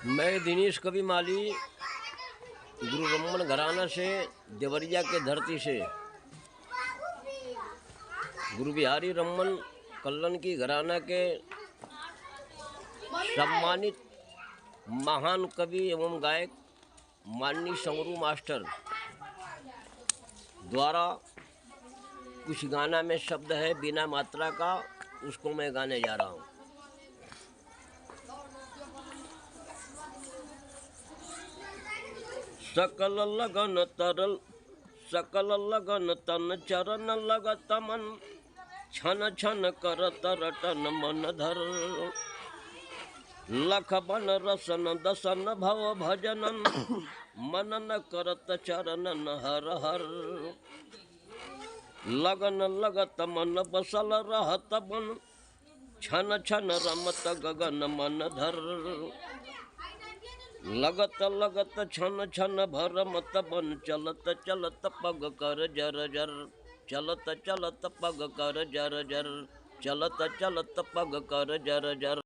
मैं दिनेश कवि माली गुरु रमन घराना से देवरिया के धरती से गुरु बिहारी रमन कल्लन की घराना के सम्मानित महान कवि एवं गायक माननीय संगरू मास्टर द्वारा कुछ गाना में शब्द है बिना मात्रा का, उसको मैं गाने जा रहा हूँ। सकल लगन तरल सकल लगन तन चरण लगत मन, छन छन करत रटन मन धर, लख बन रसन दसन भव भजनन, मनन करत चरणन हर हर। लगन लगत मन बसल रहत बन, छन छन रमत गगन मन धर, लगत लगत छन छन भर मत बन, चलत चलत पग कर जर जर, चलत चलत पग कर जर जर, चलत चलत पग कर जर जर।